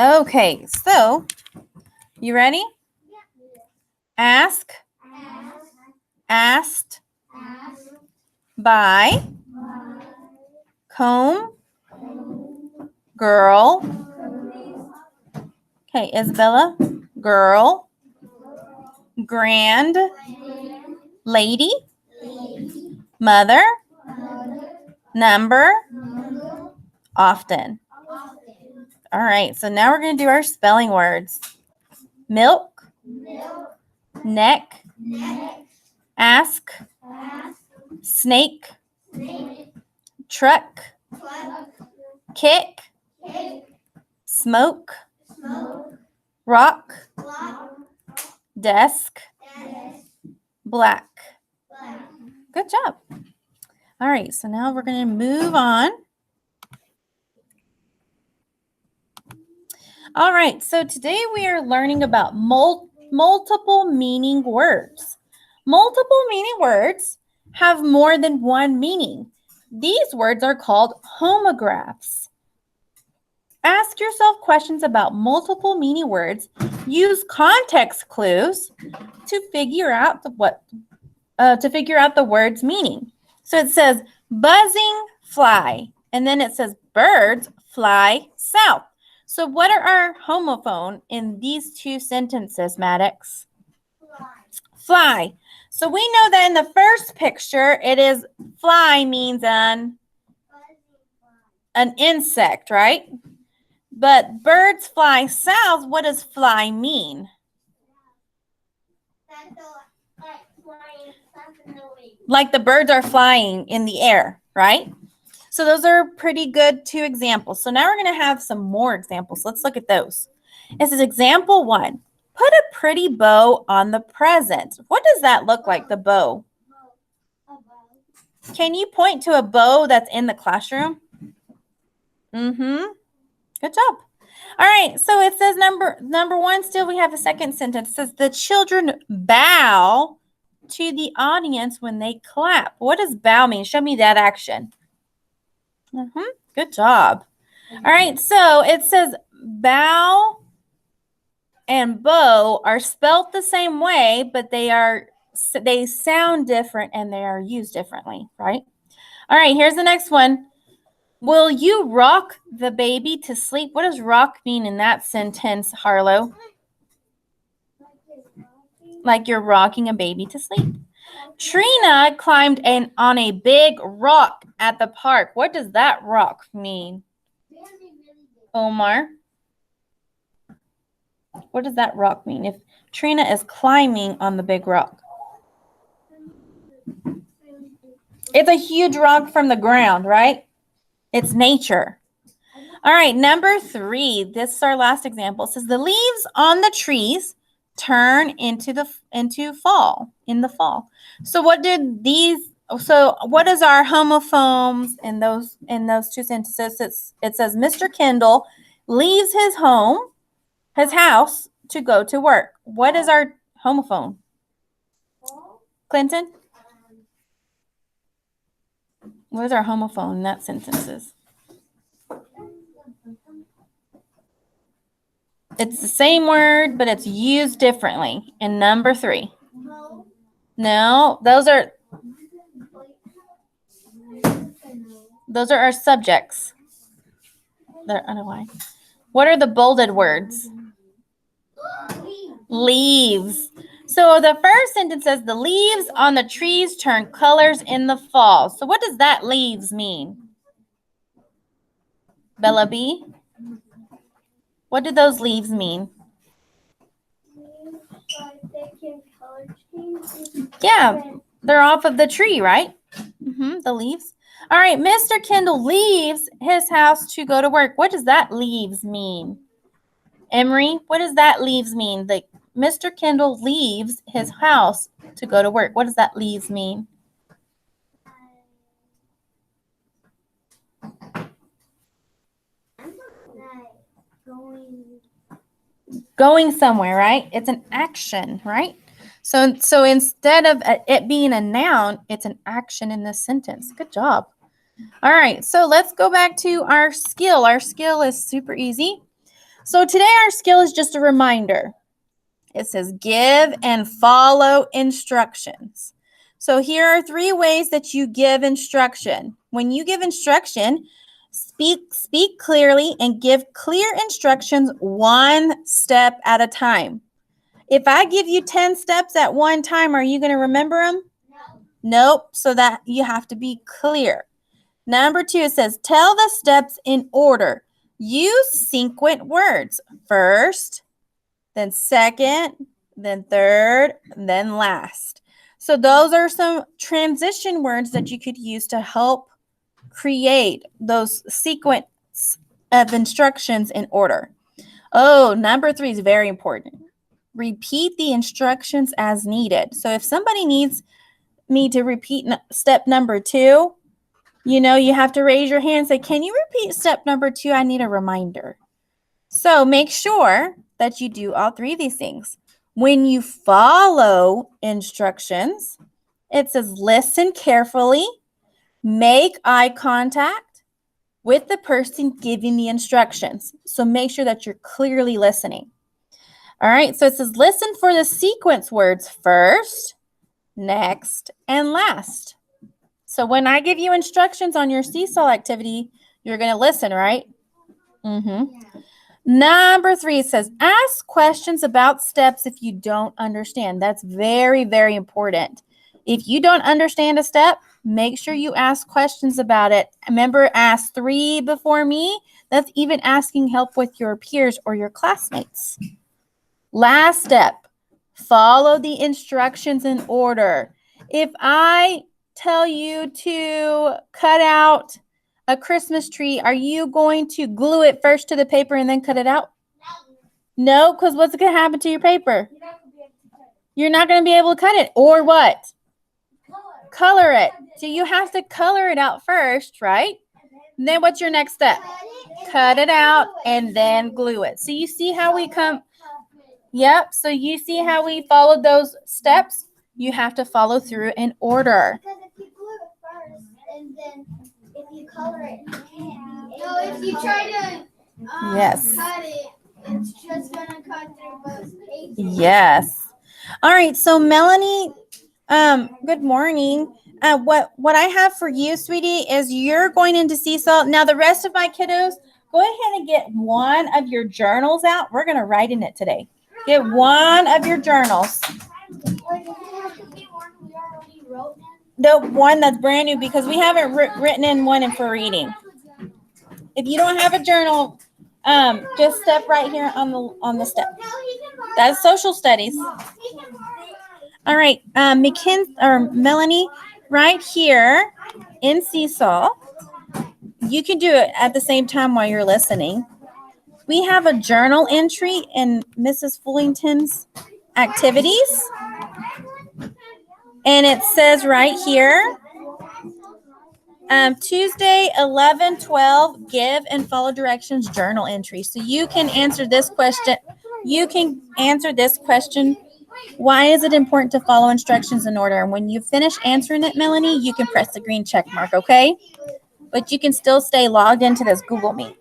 Okay, so you ready? Ask, asked, by, comb, girl. Okay, Isabella, girl, grand, lady, mother, number, often. All right, so now we're going to do our spelling words. Milk, neck, ask, snake, truck, kick, smoke, rock, desk, black. Good job. All right, so now we're going to move on. All right, so today we are learning about multiple meaning words. Multiple meaning words have more than one meaning. These words are called homographs. Ask yourself questions about multiple meaning words. Use context clues to figure out the word's meaning. So it says buzzing fly, and then it says birds fly south. So what are our homophone in these two sentences, Maddox? Fly. So we know that in the first picture, it is fly means an insect, right? But birds fly south, what does fly mean? Like the birds are flying in the air, right? So those are pretty good two examples. So now we're going to have some more examples. Let's look at those. This is example 1. Put a pretty bow on the present. What does that look like, the bow? Can you point to a bow that's in the classroom? Good job. All right, so it says number 1, still we have a second sentence. It says the children bow to the audience when they clap. What does bow mean? Show me that action. Good job. All right, so it says bow and bow are spelled the same way, but they sound different and they are used differently, right? All right, here's the next one. Will you rock the baby to sleep? What does rock mean in that sentence, Harlow? Like you're rocking a baby to sleep. Trina climbed on a big rock at the park. What does that rock mean? Omar? What does that rock mean? If Trina is climbing on the big rock. It's a huge rock from the ground, right? It's nature. All right, number 3. This is our last example. It says the leaves on the trees turn into fall, in the fall. So what is our homophones in those two sentences? It says Mr. Kendall leaves his house to go to work. What is our homophone? Clinton? What is our homophone in that sentences? It's the same word, but it's used differently in number 3. No, those are our subjects. I don't know why. What are the bolded words? Leaves. So the first sentence says the leaves on the trees turn colors in the fall. So what does that leaves mean? Bella B? What do those leaves mean? Yeah, they're off of the tree, right? The leaves. All right, Mr. Kendall leaves his house to go to work. What does that leaves mean? Emery, what does that leaves mean? Like Mr. Kendall leaves his house to go to work. What does that leaves mean? Going somewhere, right? It's an action, right? So instead of it being a noun, it's an action in this sentence. Good job. All right, so let's go back to our skill. Our skill is super easy. So today our skill is just a reminder. It says give and follow instructions. So here are 3 ways that you give instruction. When you give instruction, speak clearly and give clear instructions 1 step at a time. If I give you 10 steps at one time, are you going to remember them? Nope. So that you have to be clear. Number 2, it says tell the steps in order. Use sequent words. First, then second, then third, then last. So those are some transition words that you could use to help create those sequence of instructions in order. Oh, number 3 is very important. Repeat the instructions as needed. So if somebody needs me to repeat step number 2, you have to raise your hand and say, can you repeat step number 2? I need a reminder. So make sure that you do all 3 of these things. When you follow instructions, it says listen carefully, make eye contact with the person giving the instructions. So make sure that you're clearly listening. All right, so it says listen for the sequence words first, next, and last. So when I give you instructions on your seesaw activity, you're going to listen, right? Number 3 says, ask questions about steps if you don't understand. That's very, very important. If you don't understand a step, make sure you ask questions about it. Remember, ask 3 before me. That's even asking help with your peers or your classmates. Last step, follow the instructions in order. If I tell you to cut out a Christmas tree, are you going to glue it first to the paper and then cut it out? No, because what's going to happen to your paper? You're not going to be able to cut it. Or what? Color it. So you have to color it out first, right? And then what's your next step? Cut it out and then glue it. So you see how we come? Yep. So you see how we followed those steps? You have to follow through in order. Because if you glue it first and then if you color it, you can't. No, if you try to yes. cut it, it's just going to cut through both pages. Yes. All right. So Melanie, good morning. What I have for you, sweetie, is you're going into Seesaw. Now, the rest of my kiddos, go ahead and get one of your journals out. We're going to write in it today. Get one of your journals. The one that's brand new, because we haven't written in one for reading. If you don't have a journal, just step right here on the step. That's social studies. All right, Melanie, right here in Seesaw, you can do it at the same time while you're listening. We have a journal entry in Mrs. Fullington's activities. And it says right here, Tuesday, 11/12, give and follow directions journal entry. So you can answer this question. Why is it important to follow instructions in order? And when you finish answering it, Melanie, you can press the green check mark, okay? But you can still stay logged into this Google Meet.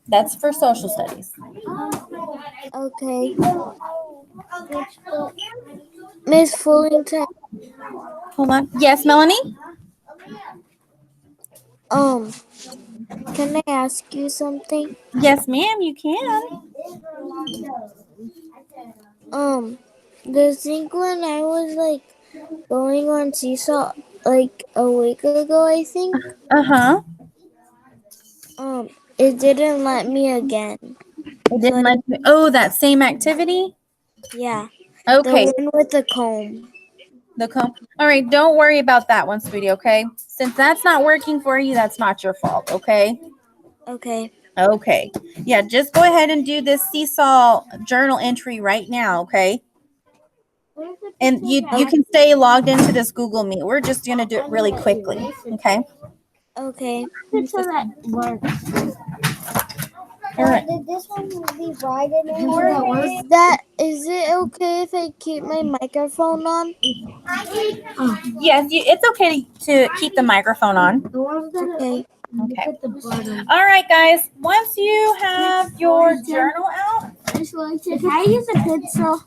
That's for social studies. Okay. Miss Fullington. Hold on. Yes, Melanie? Can I ask you something? Yes, ma'am, you can. The thing when I was going on Seesaw a week ago, I think. Uh-huh. It didn't let me again. It didn't let you. Oh, that same activity? Yeah. Okay. The one with the comb. The comb. All right, don't worry about that one, sweetie, okay? Since that's not working for you, that's not your fault, okay? Okay. Okay. Yeah, just go ahead and do this Seesaw journal entry right now, okay? And you can stay logged into this Google Meet. We're just going to do it really quickly, okay? Okay. So that works. All right. Did this one be right in order? Is it okay if I keep my microphone on? Yes, it's okay to keep the microphone on. Okay. Okay. All right, guys. Once you have your journal out, Can I use a pencil?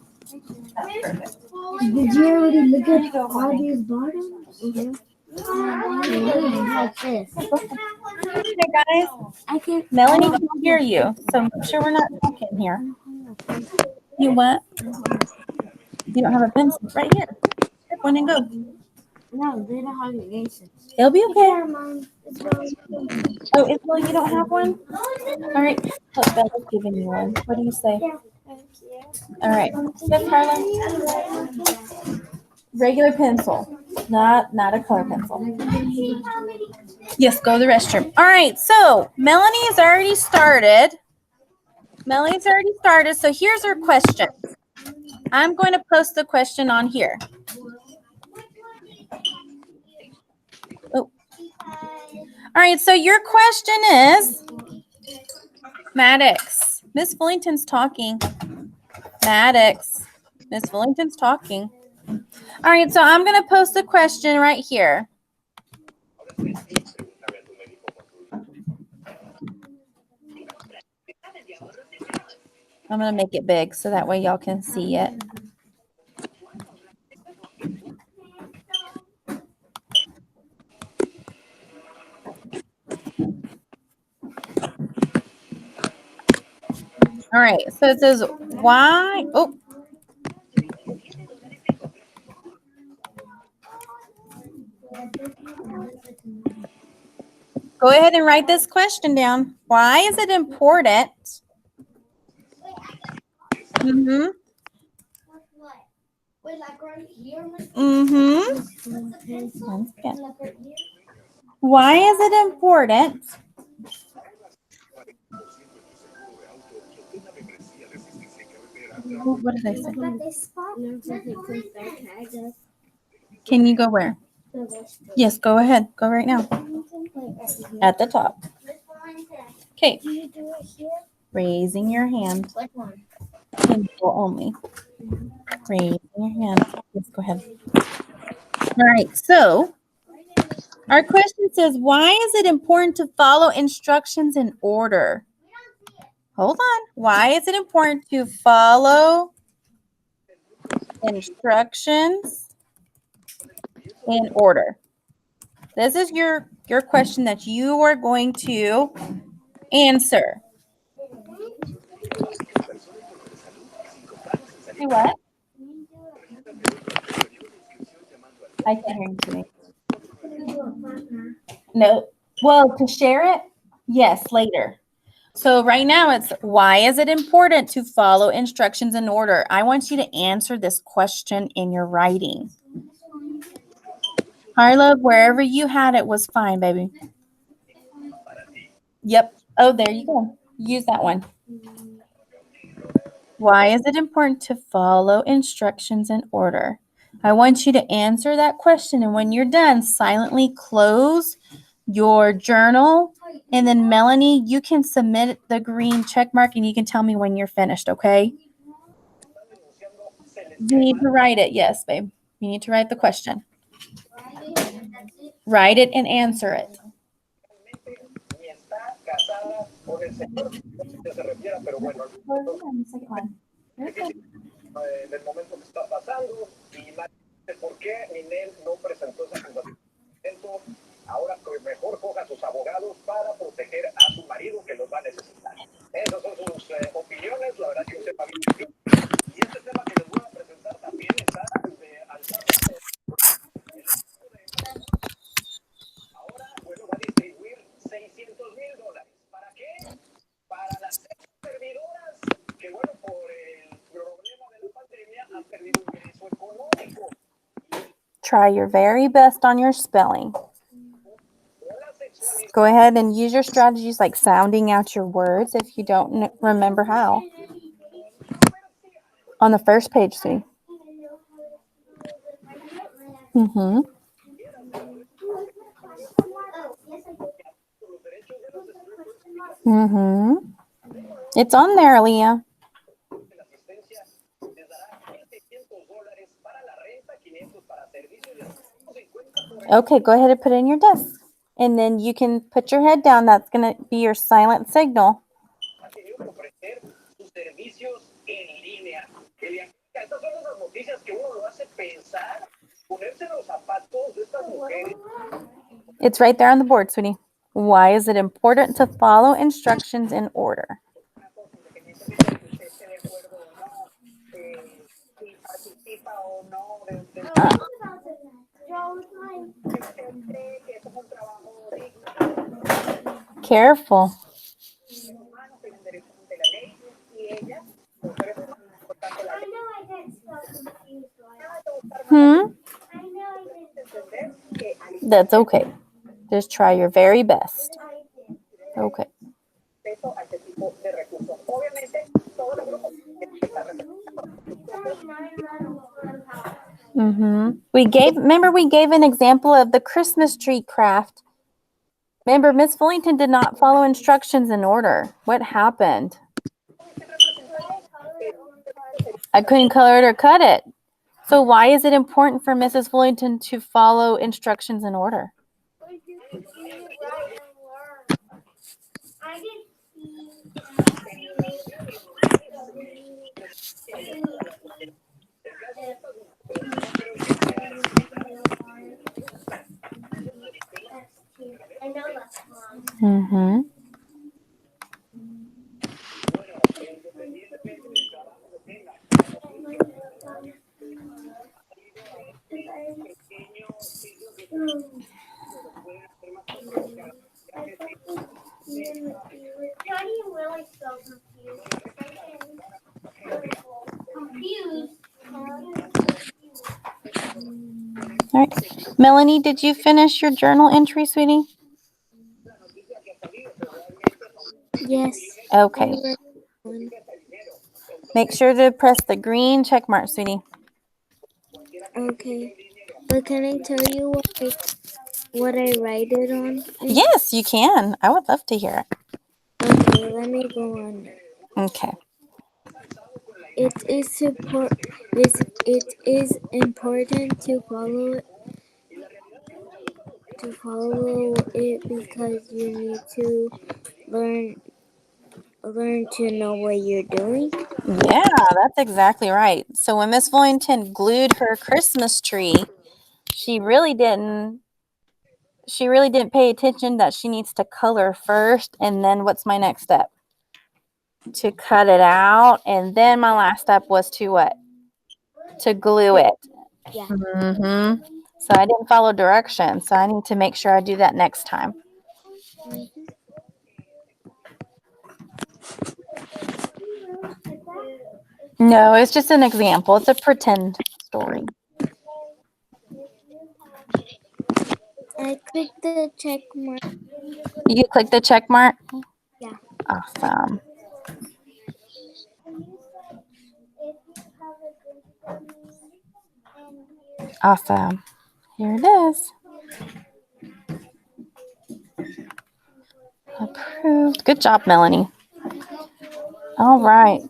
that's perfect. Did you already look Here you go, honey. these bottoms? Like this. Okay, guys. I can. Melanie can hear you, so make sure we're not talking here. You what? You don't have a pencil? Right here. Pick one and go. No, they don't have eraser. It'll be okay. Mom. Oh, Isabel, you don't have one? All right. Look, Bella's giving you one. What do you say? All right. Yes, Carla. Regular pencil, not a color pencil. Yes, go to the restroom. All right. So Melanie's already started. So here's her question. I'm going to post the question on here. Oh. All right. So your question is, Maddox. Miss Fullington's talking. Maddox. Miss Fullington's talking. All right, so I'm going to post a question right here. I'm going to make it big so that way y'all can see it. All right, so it says, why? Oh. Go ahead and write this question down. Why is it important? Mm-hmm. Wait, like right here? Mm-hmm. Once again. Why is it important? What did I say? Can you go where? Yes, go ahead. Go right now. At the top. Okay. Raising your hand. Pencil only. Raising your hand. Yes, go ahead. All right. So our question says, why is it important to follow instructions in order? Hold on. Why is it important to follow instructions in order? This is your question that you are going to answer. Do what? I can't hear you today. No. Well, to share it? Yes, later. So right now it's, why is it important to follow instructions in order? I want you to answer this question in your writing. Harlow, wherever you had it was fine, baby. Yep. Oh, there you go. Use that one. Why is it important to follow instructions in order? I want you to answer that question, and when you're done, silently close your journal, and then Melanie, you can submit the green check mark and you can tell me when you're finished, okay? You need to write it. Yes, babe. You need to write the question. Write it and answer it. Ahora mejor coja a sus abogados para proteger a su marido que los va a necesitar. Esas son sus opiniones, la verdad que yo sepa bien. Y este tema que les voy a presentar también está alzado. Ahora, bueno, va a distribuir $600,000. ¿Para qué? Para las servidoras que, bueno, por el problema de la pandemia han perdido ingreso económico. Try your very best on your spelling. Go ahead and use your strategies like sounding out your words if you don't remember how. On the first page, see. Mm-hmm. Mm-hmm. It's on there, Leah. La asistencia les dará $1,600 para la renta, 500 para servicios y 50 por Okay, go ahead and put it in your desk. And then you can put your head down. That's going to be your silent signal. ha tenido que ofrecer sus servicios en línea. Estas son las noticias que uno lo hace pensar, ponerse los zapatos de estas mujeres. It's right there on the board, sweetie. Why is it important to follow instructions in order? Independientemente de que usted esté de acuerdo o no, si participa o no de usted cree que eso es un trabajo digno, Careful. humanos tienen derechos ante la ley y ellas, los seres humanos, importante la ley. Entender que hay That's okay. Just try your very best. Okay. acceso a este tipo de recursos. Obviamente, todos los grupos tienen que estar representados. Remember we gave an example of the Christmas tree craft. Remember, Miss Fullington did not follow instructions in order. What happened? I couldn't color it or cut it. So why is it important for Mrs. Fullington to follow instructions in order? Mm-hmm. Johnny really so confused. All right. Melanie, did you finish your journal entry, sweetie? Yes. Okay. Make sure to press the green check mark, sweetie. Okay. But can I tell you what I write it on? Yes, you can. I would love to hear it. Okay, let me go on. Okay. It is important to follow it because you need to learn to know what you're doing. Yeah, that's exactly right. So when Miss Fullington glued her Christmas tree, she really didn't pay attention that she needs to color first, and then what's my next step? To cut it out, and then my last step was to what? To glue it. Yeah. Mm-hmm. So I didn't follow directions, so I need to make sure I do that next time. No, it's just an example. It's a pretend story. I clicked the check mark. You click the check mark? Yeah. Awesome. Awesome. Here it is. Approved. Good job, Melanie. All right.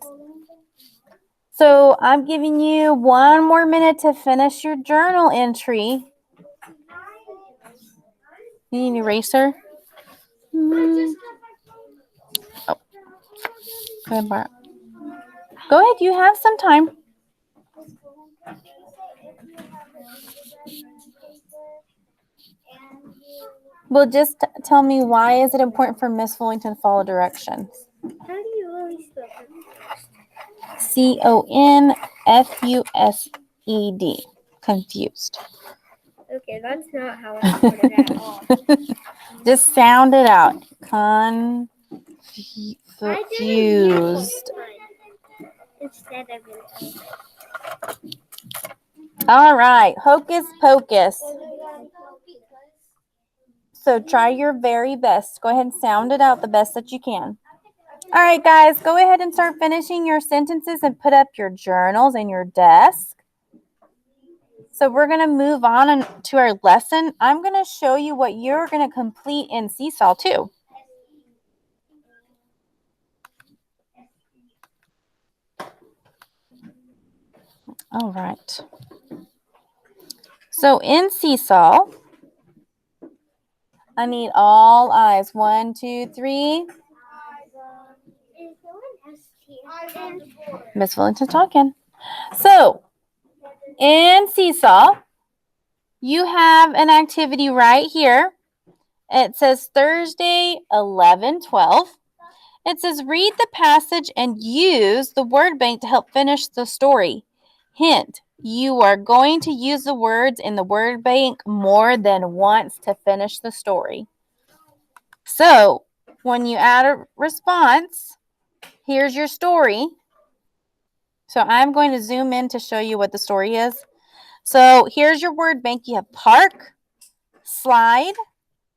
So I'm giving you 1 more minute to finish your journal entry. You need an eraser? Oh. Go ahead, Bart. Go ahead. You have some time. Well, just tell me, why is it important for Miss Fullington to follow directions? How do you really spell it? CONFUSED. Confused. Okay, that's not how I put it at all. Just sound it out. Confused. Instead of it. All right. Hocus pocus. So try your very best. Go ahead and sound it out the best that you can. All right, guys, go ahead and start finishing your sentences and put up your journals in your desk. So we're going to move on to our lesson. I'm going to show you what you're going to complete in Seesaw too. All right. So in Seesaw, I need all eyes. 1, 2, 3. Miss Valentin's talking. So in Seesaw, you have an activity right here. It says Thursday, 11/12. It says read the passage and use the word bank to help finish the story. Hint, you are going to use the words in the word bank more than once to finish the story. So when you add a response, here's your story. So I'm going to zoom in to show you what the story is. So here's your word bank. You have park, slide,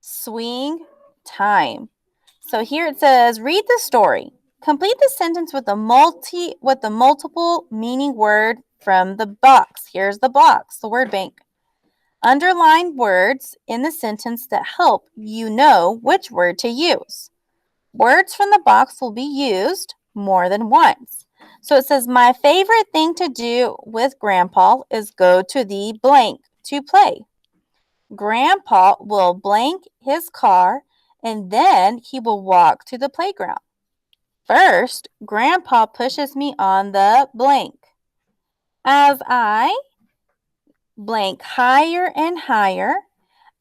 swing, time. So here it says, read the story. Complete the sentence with the multiple meaning word from the box. Here's the box, the word bank. Underline words in the sentence that help you know which word to use. Words from the box will be used more than once. So it says, my favorite thing to do with Grandpa is go to the blank to play. Grandpa will blank his car and then he will walk to the playground. First, Grandpa pushes me on the blank. As I blank higher and higher,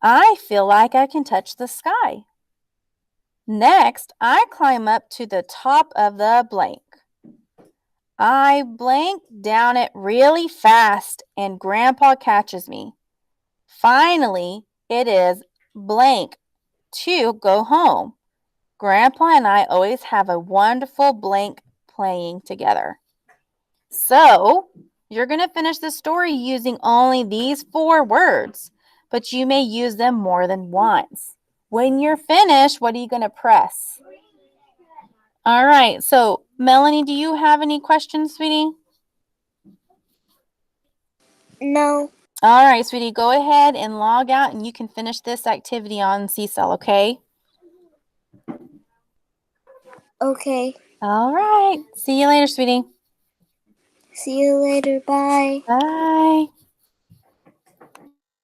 I feel like I can touch the sky. Next, I climb up to the top of the blank. I blank down it really fast and Grandpa catches me. Finally, it is blank to go home. Grandpa and I always have a wonderful blank playing together. So, you're going to finish the story using only these 4 words, but you may use them more than once. When you're finished, what are you going to press? All right. So, Melanie, do you have any questions, sweetie? No. All right, sweetie, go ahead and log out and you can finish this activity on Seesaw, okay? Okay. All right. See you later, sweetie. See you later. Bye. Bye.